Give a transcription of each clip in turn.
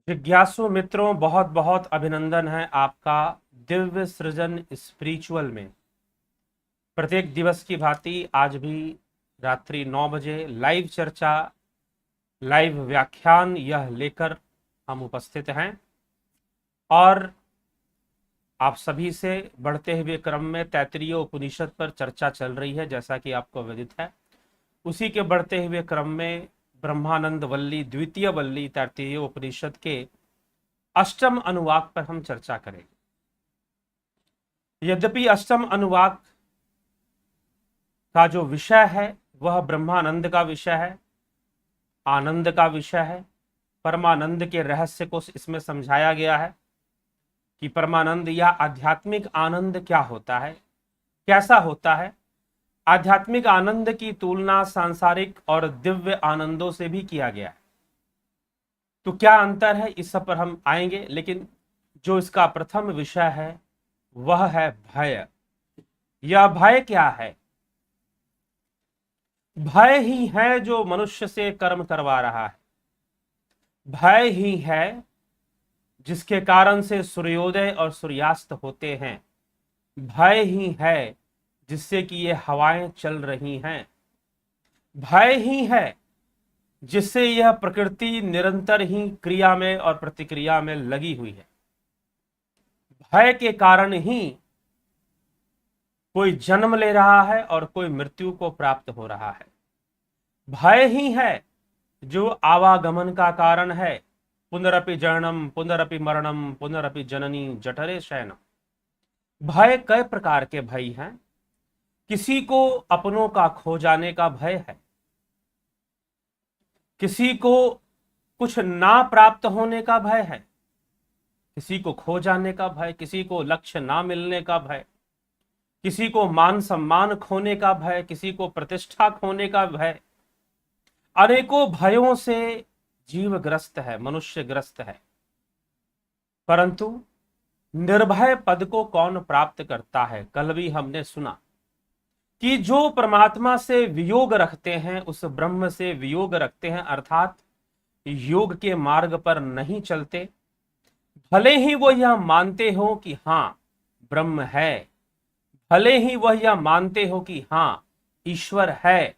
जिज्ञासु मित्रों, बहुत बहुत अभिनंदन है आपका दिव्य सृजन स्पिरिचुअल में। प्रत्येक दिवस की भांति आज भी रात्रि 9 बजे लाइव चर्चा, लाइव व्याख्यान यह लेकर हम उपस्थित हैं और आप सभी से बढ़ते हुए क्रम में तैत्तिरीय उपनिषद पर चर्चा चल रही है, जैसा कि आपको विदित है। उसी के बढ़ते हुए क्रम में ब्रह्मानंद वल्ली द्वितीय वल्ली तैत्तिरीय उपनिषद के अष्टम अनुवाक पर हम चर्चा करेंगे। यद्यपि अष्टम अनुवाक का जो विषय है वह ब्रह्मानंद का विषय है, आनंद का विषय है, परमानंद के रहस्य को इसमें समझाया गया है कि परमानंद या आध्यात्मिक आनंद क्या होता है, कैसा होता है। आध्यात्मिक आनंद की तुलना सांसारिक और दिव्य आनंदों से भी किया गया है, तो क्या अंतर है इस सब पर हम आएंगे। लेकिन जो इसका प्रथम विषय है वह है भय। यह भय क्या है? भय ही है जो मनुष्य से कर्म करवा रहा है। भय ही है जिसके कारण से सूर्योदय और सूर्यास्त होते हैं। भय ही है जिससे कि ये हवाएं चल रही हैं। भय ही है जिससे यह प्रकृति निरंतर ही क्रिया में और प्रतिक्रिया में लगी हुई है। भय के कारण ही कोई जन्म ले रहा है और कोई मृत्यु को प्राप्त हो रहा है। भय ही है जो आवागमन का कारण है। पुनरपि जननम पुनरपि मरणम पुनरपि जननी जठरे शयनम। भय कई प्रकार के भय हैं। किसी को अपनों का खो जाने का भय है, किसी को कुछ ना प्राप्त होने का भय है, किसी को खो जाने का भय, किसी को लक्ष्य ना मिलने का भय, किसी को मान सम्मान खोने का भय, किसी को प्रतिष्ठा खोने का भय। अनेकों भयों से जीव ग्रस्त है, मनुष्य ग्रस्त है। परंतु निर्भय पद को कौन प्राप्त करता है? कल भी हमने सुना कि जो परमात्मा से वियोग रखते हैं, उस ब्रह्म से वियोग रखते हैं, अर्थात योग के मार्ग पर नहीं चलते, भले ही वो यह मानते हो कि हां ब्रह्म है, भले ही वह यह मानते हो कि हां ईश्वर है,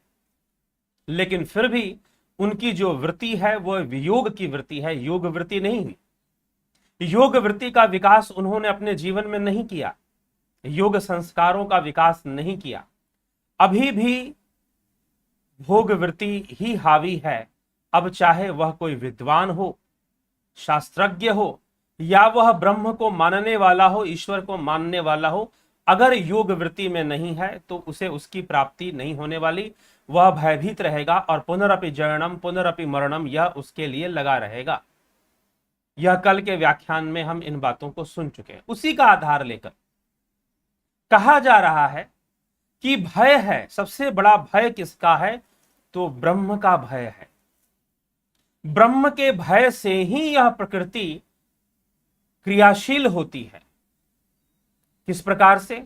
लेकिन फिर भी उनकी जो वृत्ति है वह वियोग की वृत्ति है, योग वृत्ति नहीं हुई। योग वृत्ति का विकास उन्होंने अपने जीवन में नहीं किया, योग संस्कारों का विकास नहीं किया। अभी भी भोग वृत्ति ही हावी है। अब चाहे वह कोई विद्वान हो, शास्त्रज्ञ हो, या वह ब्रह्म को मानने वाला हो, ईश्वर को मानने वाला हो, अगर योग वृत्ति में नहीं है तो उसे उसकी प्राप्ति नहीं होने वाली। वह भयभीत रहेगा और पुनरपि जननम पुनरपि मरणम यह उसके लिए लगा रहेगा। यह कल के व्याख्यान में हम इन बातों को सुन चुके हैं। उसी का आधार लेकर कहा जा रहा है कि भय है, सबसे बड़ा भय किसका है? तो ब्रह्म का भय है। ब्रह्म के भय से ही यह प्रकृति क्रियाशील होती है। किस प्रकार से?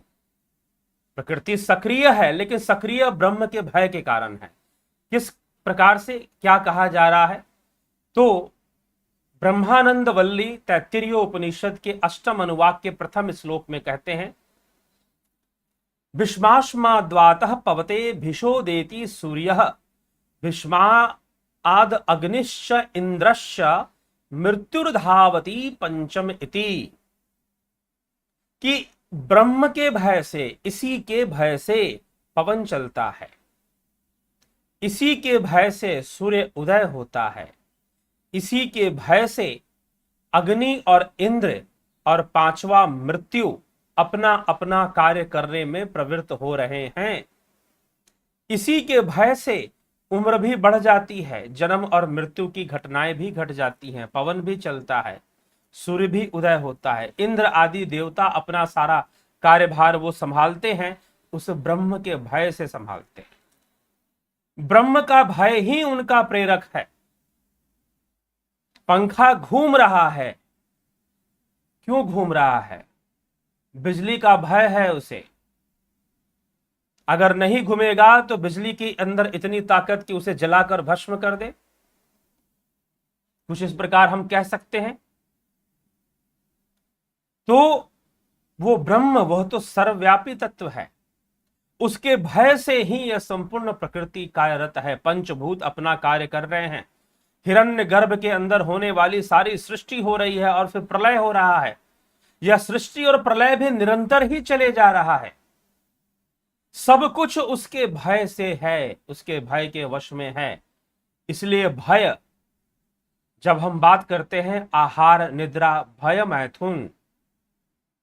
प्रकृति सक्रिय है, लेकिन सक्रिय ब्रह्म के भय के कारण है। किस प्रकार से, क्या कहा जा रहा है? तो ब्रह्मानंद वल्ली तैत्तिरीय उपनिषद के अष्टम अनुवाक के प्रथम श्लोक में कहते हैं, भीष्माश्माद्वातः पवते भिषोदेति सूर्यः भीष्मा आद अग्निश्च इंद्रश्च मृत्युर्धावती पंचम इति। कि ब्रह्म के भय से, इसी के भय से पवन चलता है, इसी के भय से सूर्य उदय होता है, इसी के भय से अग्नि और इंद्र और पांचवा मृत्यु अपना अपना कार्य करने में प्रवृत्त हो रहे हैं। इसी के भय से उम्र भी बढ़ जाती है, जन्म और मृत्यु की घटनाएं भी घट जाती हैं, पवन भी चलता है, सूर्य भी उदय होता है, इंद्र आदि देवता अपना सारा कार्यभार वो संभालते हैं, उस ब्रह्म के भय से संभालते हैं। ब्रह्म का भय ही उनका प्रेरक है। पंखा घूम रहा है, क्यों घूम रहा है? बिजली का भय है उसे। अगर नहीं घूमेगा तो बिजली के अंदर इतनी ताकत कि उसे जलाकर भस्म कर दे। कुछ इस प्रकार हम कह सकते हैं। तो वो ब्रह्म, वह तो सर्वव्यापी तत्व है, उसके भय से ही यह संपूर्ण प्रकृति कार्यरत है। पंचभूत अपना कार्य कर रहे हैं, हिरण्य गर्भ के अंदर होने वाली सारी सृष्टि हो रही है और फिर प्रलय हो रहा है। यह सृष्टि और प्रलय भी निरंतर ही चले जा रहा है। सब कुछ उसके भय से है, उसके भय के वश में है। इसलिए भय, जब हम बात करते हैं आहार निद्रा भय मैथुन,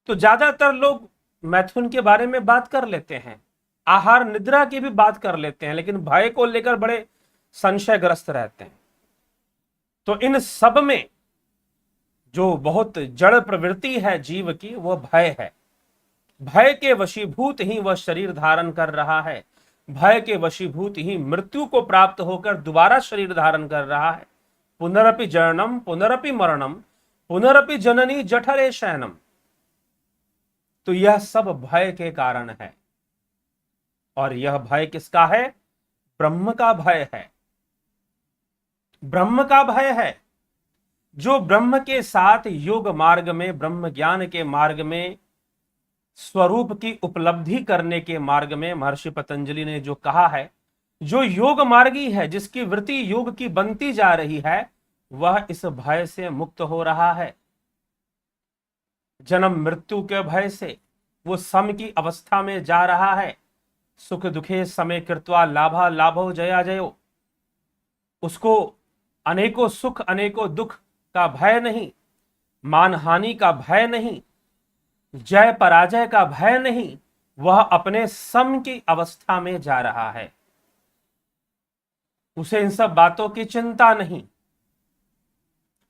तो ज्यादातर लोग मैथुन के बारे में बात कर लेते हैं, आहार निद्रा की भी बात कर लेते हैं, लेकिन भय को लेकर बड़े संशयग्रस्त रहते हैं। तो इन सब में जो बहुत जड़ प्रवृत्ति है जीव की, वह भय है। भय के वशीभूत ही वह शरीर धारण कर रहा है, भय के वशीभूत ही मृत्यु को प्राप्त होकर दोबारा शरीर धारण कर रहा है। पुनरपि जननम पुनरपि मरणम पुनरपि जननी जठरे शयनम। तो यह सब भय के कारण है, और यह भय किसका है? ब्रह्म का भय है। ब्रह्म का भय है, जो ब्रह्म के साथ योग मार्ग में, ब्रह्म ज्ञान के मार्ग में, स्वरूप की उपलब्धि करने के मार्ग में, महर्षि पतंजलि ने जो कहा है, जो योग मार्गी है, जिसकी वृत्ति योग की बनती जा रही है, वह इस भय से मुक्त हो रहा है। जन्म मृत्यु के भय से वो सम की अवस्था में जा रहा है। सुख दुखे समय कृत्वा लाभा लाभो जया जयो। उसको अनेकों सुख अनेकों दुख का भय नहीं, मान हानि का भय नहीं, जय पराजय का भय नहीं, वह अपने सम की अवस्था में जा रहा है। उसे इन सब बातों की चिंता नहीं।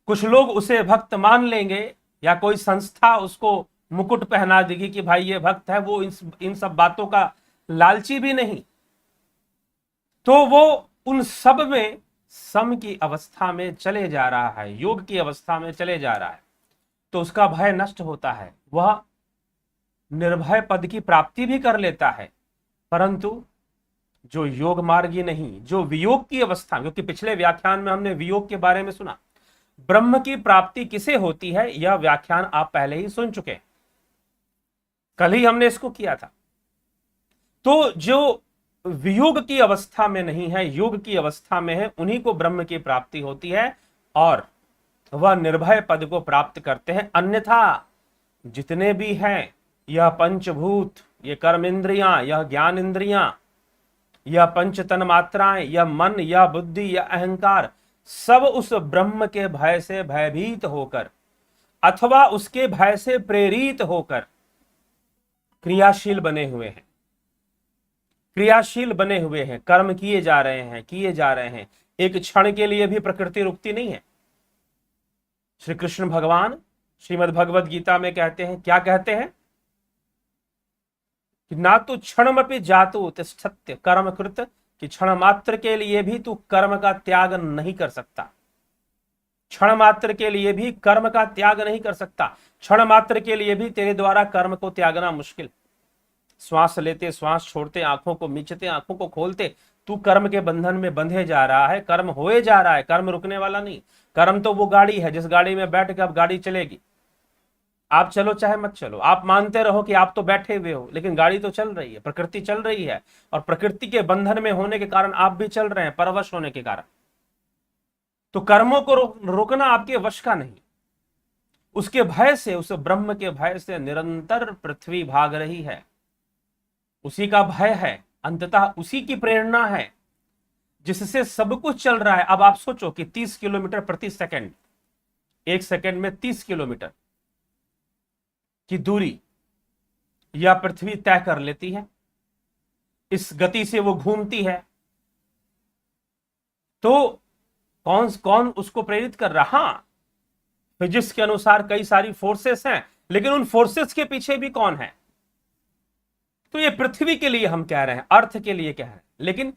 कुछ लोग उसे भक्त मान लेंगे, या कोई संस्था उसको मुकुट पहना देगी कि भाई ये भक्त है, वो इन सब बातों का लालची भी नहीं। तो वो उन सब में सम की अवस्था में चले जा रहा है, योग की अवस्था में चले जा रहा है, तो उसका भय नष्ट होता है, वह निर्भय पद की प्राप्ति भी कर लेता है। परंतु जो योग मार्गी नहीं, जो वियोग की अवस्था, क्योंकि पिछले व्याख्यान में हमने वियोग के बारे में सुना, ब्रह्म की प्राप्ति किसे होती है, यह व्याख्यान आप पहले ही सुन चुके, कल ही हमने इसको किया था। तो जो वियोग की अवस्था में नहीं है, योग की अवस्था में है, उन्हीं को ब्रह्म की प्राप्ति होती है और वह निर्भय पद को प्राप्त करते हैं। अन्यथा जितने भी हैं, यह पंचभूत, यह कर्म इंद्रियां, यह ज्ञान इंद्रियां, यह पंच तन मात्राएं, यह मन, यह बुद्धि, यह अहंकार, सब उस ब्रह्म के भय से भयभीत होकर अथवा उसके भय से प्रेरित होकर क्रियाशील बने हुए हैं, क्रियाशील बने हुए हैं, कर्म किए जा रहे हैं, किए जा रहे हैं। एक क्षण के लिए भी प्रकृति रुकती नहीं है। श्री कृष्ण भगवान श्रीमद् भगवद गीता में कहते हैं, क्या कहते हैं कि ना तो क्षणमपि जातु तिष्ठत्य कर्म कृत, कि क्षण मात्र के लिए भी तू कर्म का त्याग नहीं कर सकता, क्षण मात्र के लिए भी कर्म का त्याग नहीं कर सकता, क्षण मात्र के लिए भी तेरे द्वारा कर्म को त्यागना मुश्किल। श्वास लेते श्वास छोड़ते, आंखों को मीचते आंखों को खोलते, तू कर्म के बंधन में बंधे जा रहा है, कर्म होए जा रहा है, कर्म रुकने वाला नहीं। कर्म तो वो गाड़ी है जिस गाड़ी में बैठ के अब गाड़ी चलेगी, आप चलो चाहे मत चलो, आप मानते रहो कि आप तो बैठे हुए हो, लेकिन गाड़ी तो चल रही है, प्रकृति चल रही है, और प्रकृति के बंधन में होने के कारण आप भी चल रहे हैं, परवश होने के कारण। तो कर्मों को रोकना आपके वश का नहीं। उसके भय से, उस ब्रह्म के भय से निरंतर पृथ्वी भाग रही है, उसी का भय है, अंततः उसी की प्रेरणा है जिससे सब कुछ चल रहा है। अब आप सोचो कि 30 किलोमीटर प्रति सेकंड, एक सेकंड में 30 किलोमीटर की दूरी यह पृथ्वी तय कर लेती है, इस गति से वो घूमती है। तो कौन कौन उसको प्रेरित कर रहा? हाँ, फिजिक्स के अनुसार कई सारी फोर्सेस हैं, लेकिन उन फोर्सेस के पीछे भी कौन है? तो ये पृथ्वी के लिए हम कह रहे हैं, अर्थ के लिए कह रहे हैं। लेकिन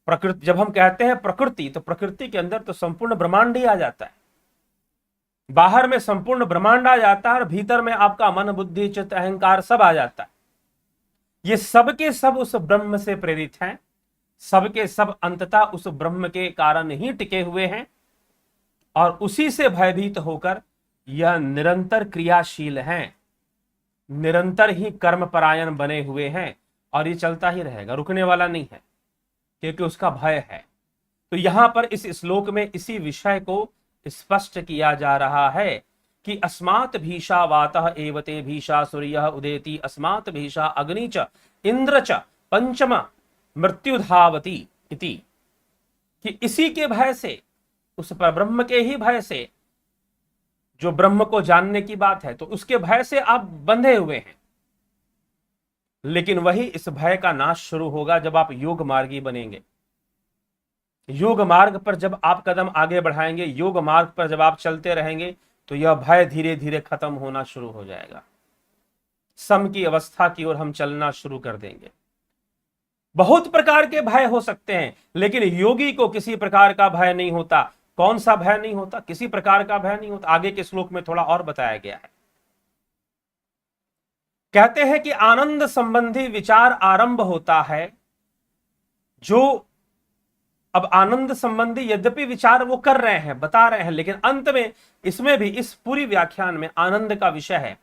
प्रकृति, जब हम कहते हैं प्रकृति, तो प्रकृति के अंदर तो संपूर्ण ब्रह्मांड ही आ जाता है। बाहर में संपूर्ण ब्रह्मांड आ जाता है और भीतर में आपका मन बुद्धि चित्त अहंकार सब आ जाता है। ये सब के सब उस ब्रह्म से प्रेरित हैं, सबके सब अंततः उस ब्रह्म के कारण ही टिके हुए हैं। और उसी से भयभीत होकर यह निरंतर क्रियाशील हैं, निरंतर ही कर्मपरायण बने हुए हैं, और ये चलता ही रहेगा, रुकने वाला नहीं है, क्योंकि उसका भय है। तो यहां पर इस श्लोक में इसी विषय को स्पष्ट किया जा रहा है कि अस्मात् भीषा वातः एवते भीषा सूर्यः उदेति अस्मात् भीषा अग्नि च इंद्र च पंचम मृत्यु धावती इति, कि इसी के भय से, उस परब्रह्म के ही भय से, जो ब्रह्म को जानने की बात है, तो उसके भय से आप बंधे हुए हैं। लेकिन वही इस भय का नाश शुरू होगा जब आप योग मार्गी बनेंगे। योग मार्ग पर जब आप कदम आगे बढ़ाएंगे, योग मार्ग पर जब आप चलते रहेंगे, तो यह भय धीरे धीरे खत्म होना शुरू हो जाएगा। सम की अवस्था की ओर हम चलना शुरू कर देंगे। बहुत प्रकार के भय हो सकते हैं, लेकिन योगी को किसी प्रकार का भय नहीं होता। कौन सा भय नहीं होता? किसी प्रकार का भय नहीं होता। आगे के श्लोक में थोड़ा और बताया गया है। कहते हैं कि आनंद संबंधी विचार आरंभ होता है, जो अब आनंद संबंधी यद्यपि विचार वो कर रहे हैं, बता रहे हैं, लेकिन अंत में इसमें भी, इस पूरी व्याख्यान में आनंद का विषय है,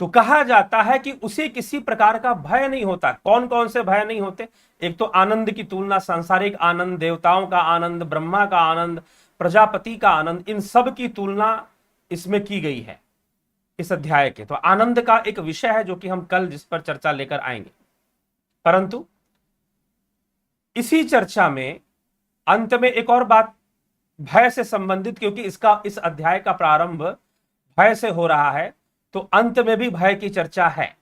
तो कहा जाता है कि उसे किसी प्रकार का भय नहीं होता। कौन कौन से भय नहीं होते? एक तो आनंद की तुलना सांसारिक आनंद, देवताओं का आनंद, ब्रह्मा का आनंद, प्रजापति का आनंद, इन सब की तुलना इसमें की गई है इस अध्याय के। तो आनंद का एक विषय है जो कि हम कल जिस पर चर्चा लेकर आएंगे। परंतु इसी चर्चा में अंत में एक और बात भय से संबंधित, क्योंकि इस अध्याय का प्रारंभ भय से हो रहा है, तो अंत में भी भय की चर्चा है।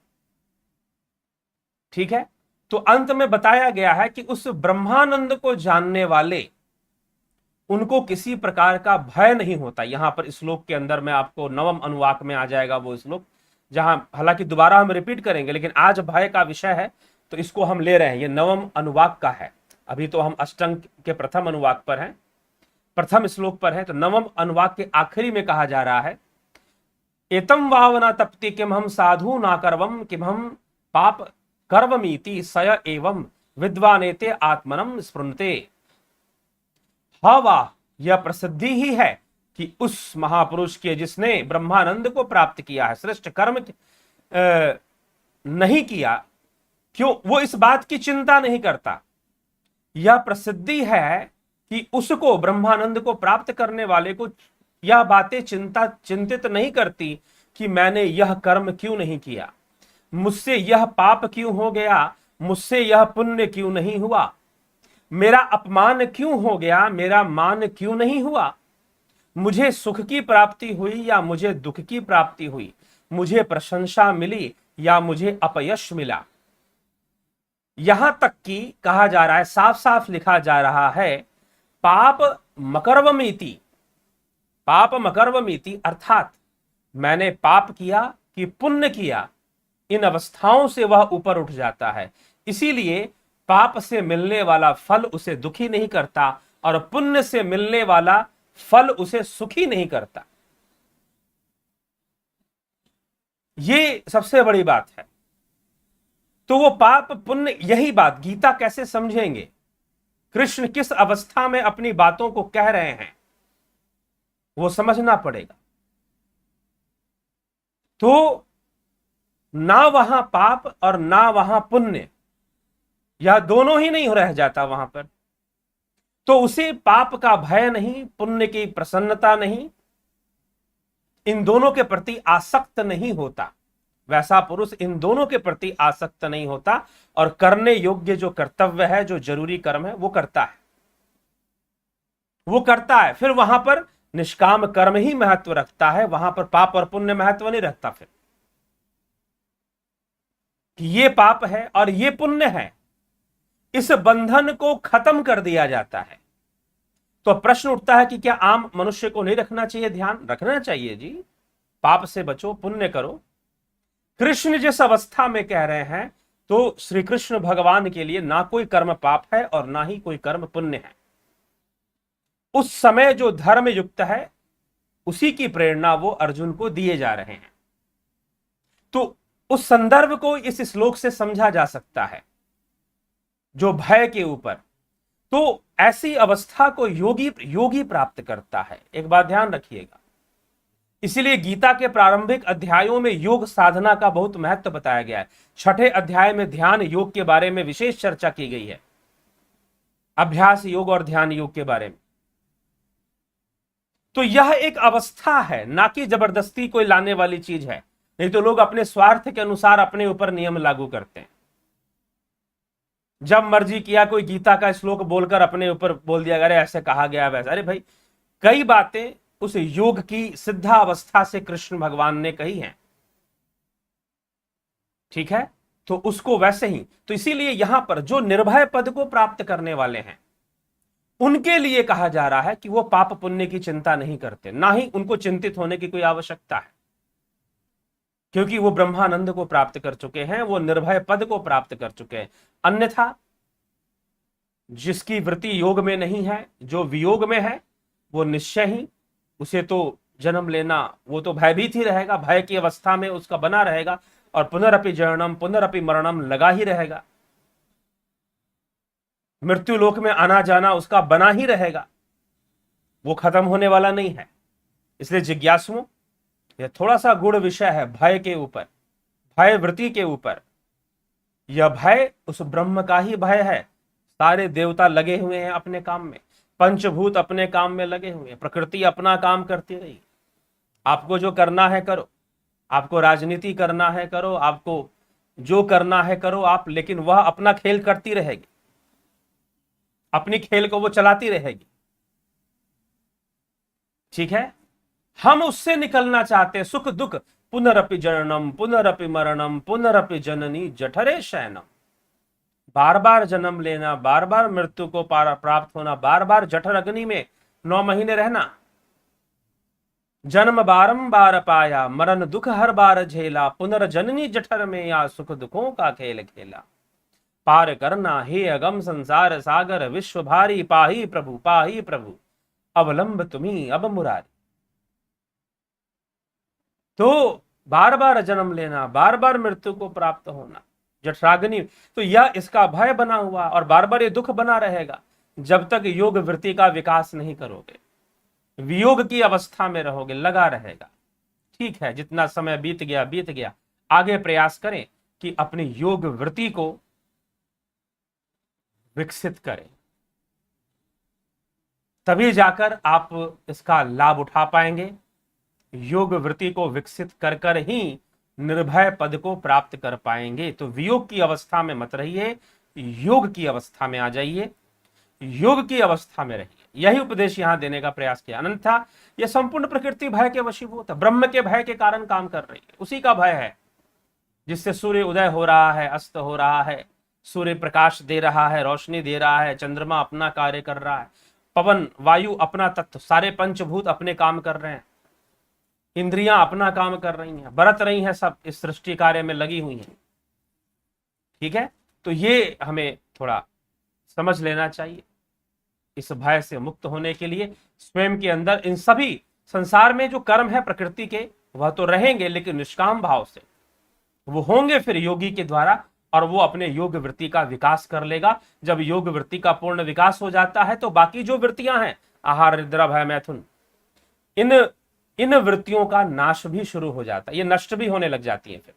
ठीक है, तो अंत में बताया गया है कि उस ब्रह्मानंद को जानने वाले, उनको किसी प्रकार का भय नहीं होता। यहां पर श्लोक के अंदर में आपको नवम अनुवाक में आ जाएगा वो श्लोक, जहां हालांकि दोबारा हम रिपीट करेंगे, लेकिन आज भय का विषय है तो इसको हम ले रहे हैं। ये नवम अनुवाक का है। अभी तो हम अष्टंग के प्रथम अनुवाक पर हैं, प्रथम श्लोक पर है। तो नवम अनुवाक के आखिरी में कहा जा रहा है, एतम वावना तप्ति किम हम साधु ना करवम किम हम पाप कर्वमीति सय एवं विद्वानेते आत्मनम स्पृणते। हा वाह, यह प्रसिद्धि ही है कि उस महापुरुष के जिसने ब्रह्मानंद को प्राप्त किया है, श्रेष्ठ कर्म नहीं किया, क्यों? वो इस बात की चिंता नहीं करता। यह प्रसिद्धि है कि उसको, ब्रह्मानंद को प्राप्त करने वाले को यह बातें चिंतित नहीं करती कि मैंने यह कर्म क्यों नहीं किया, मुझसे यह पाप क्यों हो गया, मुझसे यह पुण्य क्यों नहीं हुआ, मेरा अपमान क्यों हो गया, मेरा मान क्यों नहीं हुआ, मुझे सुख की प्राप्ति हुई या मुझे दुख की प्राप्ति हुई, मुझे प्रशंसा मिली या मुझे अपयश मिला। यहां तक कि कहा जा रहा है, साफ साफ लिखा जा रहा है, पाप मकर्वमीति, पाप मकर्वमीति, अर्थात मैंने पाप किया कि पुण्य किया, इन अवस्थाओं से वह ऊपर उठ जाता है। इसीलिए पाप से मिलने वाला फल उसे दुखी नहीं करता और पुण्य से मिलने वाला फल उसे सुखी नहीं करता। ये सबसे बड़ी बात है। तो वो पाप पुण्य, यही बात गीता कैसे समझेंगे, कृष्ण किस अवस्था में अपनी बातों को कह रहे हैं, वो समझना पड़ेगा। तो ना वहां पाप और ना वहां पुण्य, यह दोनों ही नहीं रह जाता वहां पर। तो उसे पाप का भय नहीं, पुण्य की प्रसन्नता नहीं, इन दोनों के प्रति आसक्त नहीं होता। वैसा पुरुष इन दोनों के प्रति आसक्त नहीं होता और करने योग्य जो कर्तव्य है, जो जरूरी कर्म है, वो करता है, वो करता है। फिर वहां पर निष्काम कर्म ही महत्व रखता है, वहां पर पाप और पुण्य महत्व नहीं रखता। फिर कि ये पाप है और ये पुण्य है, इस बंधन को खत्म कर दिया जाता है। तो प्रश्न उठता है कि क्या आम मनुष्य को नहीं रखना चाहिए ध्यान? रखना चाहिए जी, पाप से बचो, पुण्य करो। कृष्ण जिस अवस्था में कह रहे हैं, तो श्री कृष्ण भगवान के लिए ना कोई कर्म पाप है और ना ही कोई कर्म पुण्य है। उस समय जो धर्म युक्त है, उसी की प्रेरणा वो अर्जुन को दिए जा रहे हैं। तो उस संदर्भ को इस श्लोक से समझा जा सकता है, जो भय के ऊपर। तो ऐसी अवस्था को योगी योगी प्राप्त करता है। एक बात ध्यान रखिएगा, इसीलिए गीता के प्रारंभिक अध्यायों में योग साधना का बहुत महत्व बताया गया है। छठे अध्याय में ध्यान योग के बारे में विशेष चर्चा की गई है, अभ्यास योग और ध्यान योग के बारे में। तो यह एक अवस्था है, ना कि जबरदस्ती कोई लाने वाली चीज है। नहीं तो लोग अपने स्वार्थ के अनुसार अपने ऊपर नियम लागू करते हैं। जब मर्जी किया कोई गीता का श्लोक बोलकर अपने ऊपर बोल दिया, अरे ऐसे कहा गया वैसा। अरे भाई, कई बातें उस योग की सिद्धा अवस्था से कृष्ण भगवान ने कही हैं, ठीक है, तो उसको वैसे ही। तो इसीलिए यहां पर जो निर्भय पद को प्राप्त करने वाले हैं उनके लिए कहा जा रहा है कि वो पाप पुण्य की चिंता नहीं करते, ना ही उनको चिंतित होने की कोई आवश्यकता है, क्योंकि वो ब्रह्मानंद को प्राप्त कर चुके हैं, वो निर्भय पद को प्राप्त कर चुके हैं। अन्यथा जिसकी वृत्ति योग में नहीं है, जो वियोग में है, वो निश्चय ही उसे तो जन्म लेना, वो तो भयभीत ही रहेगा, भय की अवस्था में उसका बना रहेगा, और पुनरअपि जननम पुनरअपि मरणम लगा ही रहेगा। मृत्यु लोक में आना जाना उसका बना ही रहेगा, वो खत्म होने वाला नहीं है। इसलिए जिज्ञासुओं, यह थोड़ा सा गुड़ विषय है भय के ऊपर, भय वृत्ति के ऊपर। यह भय उस ब्रह्म का ही भय है। सारे देवता लगे हुए हैं अपने काम में, पंचभूत अपने काम में लगे हुए हैं, प्रकृति अपना काम करती रही। आपको जो करना है करो, आपको राजनीति करना है करो, आपको जो करना है करो आप, लेकिन वह अपना खेल करती रहेगी, अपनी खेल को वो चलाती रहेगी, ठीक है। हम उससे निकलना चाहते हैं, सुख दुख पुनरअपि जननम पुनरअपि मरणम पुनरअपि जननी जठरे शयनम। बार बार जन्म लेना, बार बार मृत्यु को प्राप्त होना, बार बार जठर अग्नि में 9 महीने रहना, जन्म बारंबार पाया, मरण दुख हर बार झेला, पुनर्जननी जठर में या सुख दुखों का खेल खेला। पार करना हे अगम संसार सागर, विश्व भारी पाही प्रभु, अवलंब तुम्ही अब मुरारी। तो बार बार जन्म लेना, बार बार मृत्यु को प्राप्त होना, जठराग्नि, तो यह इसका भय बना हुआ, और बार बार ये दुख बना रहेगा जब तक योग वृत्ति का विकास नहीं करोगे, वियोग की अवस्था में रहोगे, लगा रहेगा। ठीक है, जितना समय बीत गया, आगे प्रयास करें कि अपनी योग वृत्ति को विकसित करें, तभी जाकर आप इसका लाभ उठा पाएंगे। योग वृत्ति को विकसित कर कर ही निर्भय पद को प्राप्त कर पाएंगे। तो वियोग की अवस्था में मत रहिए, योग की अवस्था में आ जाइए, योग की अवस्था में रहिए। यही उपदेश यहां देने का प्रयास किया। अन्यथा यह संपूर्ण प्रकृति भय के वशीभूत है, ब्रह्म के भय के कारण काम कर रही है, उसी का भय है जिससे सूर्य उदय हो रहा है, अस्त हो रहा है, सूर्य प्रकाश दे रहा है, रोशनी दे रहा है, चंद्रमा अपना कार्य कर रहा है, पवन वायु अपना तत्व, सारे पंचभूत अपने काम कर रहे हैं, इंद्रियां अपना काम कर रही हैं, बरत रही हैं, सब इस सृष्टि कार्य में लगी हुई हैं, ठीक है। तो ये हमें थोड़ा समझ लेना चाहिए। इस भय से मुक्त होने के लिए स्वयं के अंदर इन सभी संसार में जो कर्म है प्रकृति के, वह तो रहेंगे, लेकिन निष्काम भाव से वो होंगे फिर योगी के द्वारा, और वो अपने योग वृत्ति का विकास कर लेगा। जब योग वृत्ति का पूर्ण विकास हो जाता है तो बाकी जो वृत्तियां हैं, आहार निद्रा भय मैथुन, इन वृत्तियों का नाश भी शुरू हो जाता है, ये नष्ट भी होने लग जाती है। फिर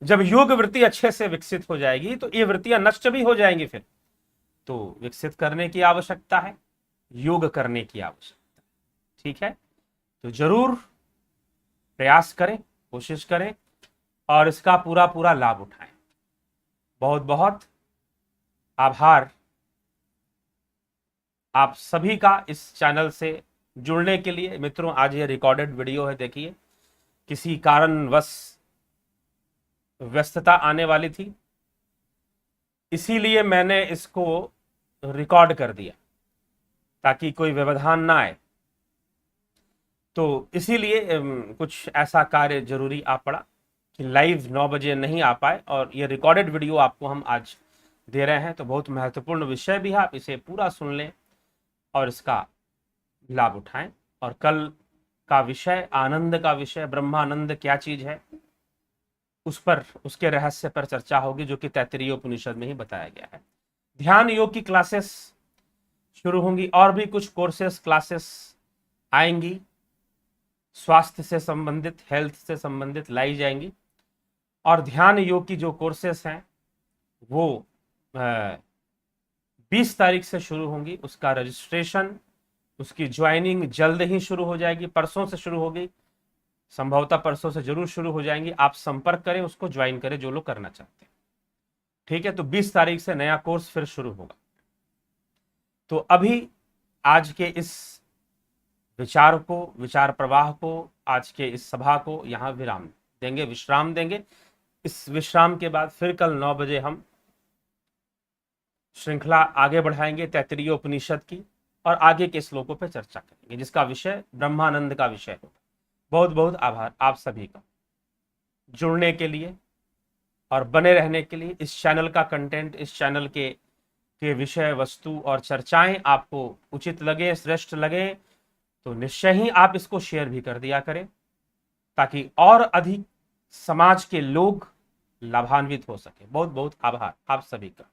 जब योग वृत्ति अच्छे से विकसित हो जाएगी तो ये वृत्तियां नष्ट भी हो जाएंगी। फिर तो विकसित करने की आवश्यकता है, योग करने की आवश्यकता, ठीक है। तो जरूर प्रयास करें, कोशिश करें और इसका पूरा पूरा लाभ उठाएं। बहुत बहुत आभार आप सभी का इस चैनल से जुड़ने के लिए। मित्रों, आज ये रिकॉर्डेड वीडियो है, देखिए किसी कारणवश व्यस्तता आने वाली थी, इसीलिए मैंने इसको रिकॉर्ड कर दिया ताकि कोई व्यवधान ना आए। तो इसीलिए कुछ ऐसा कार्य जरूरी आ पड़ा कि लाइव 9 बजे नहीं आ पाए, और ये रिकॉर्डेड वीडियो आपको हम आज दे रहे हैं। तो बहुत महत्वपूर्ण विषय भी है, आप इसे पूरा सुन लें और इसका लाभ उठाएं। और कल का विषय, आनंद का विषय, ब्रह्मानंद क्या चीज है, उस पर, उसके रहस्य पर चर्चा होगी, जो कि तैत्तिरीय उपनिषद में ही बताया गया है। ध्यान योग की क्लासेस शुरू होंगी और भी कुछ कोर्सेस क्लासेस आएंगी, स्वास्थ्य से संबंधित, हेल्थ से संबंधित लाई जाएंगी। और ध्यान योग की जो कोर्सेस हैं वो 20 तारीख से शुरू होंगी। उसका रजिस्ट्रेशन, उसकी ज्वाइनिंग जल्द ही शुरू हो जाएगी, परसों से शुरू होगी, संभवतः परसों से जरूर शुरू हो जाएंगी। आप संपर्क करें, उसको ज्वाइन करें जो लोग करना चाहते हैं। ठीक है, तो 20 तारीख से नया कोर्स फिर शुरू होगा। तो अभी आज के इस विचार को, विचार प्रवाह को, आज के इस सभा को यहां विराम देंगे, विश्राम देंगे। इस विश्राम के बाद फिर कल 9 बजे हम श्रृंखला आगे बढ़ाएंगे तैत्तिरीय उपनिषद की, और आगे के श्लोकों पर चर्चा करेंगे, जिसका विषय ब्रह्मानंद का विषय होगा। बहुत बहुत आभार आप सभी का जुड़ने के लिए और बने रहने के लिए। इस चैनल का कंटेंट, इस चैनल के विषय वस्तु और चर्चाएं आपको उचित लगे, श्रेष्ठ लगे, तो निश्चय ही आप इसको शेयर भी कर दिया करें, ताकि और अधिक समाज के लोग लाभान्वित हो सके। बहुत बहुत आभार आप सभी का।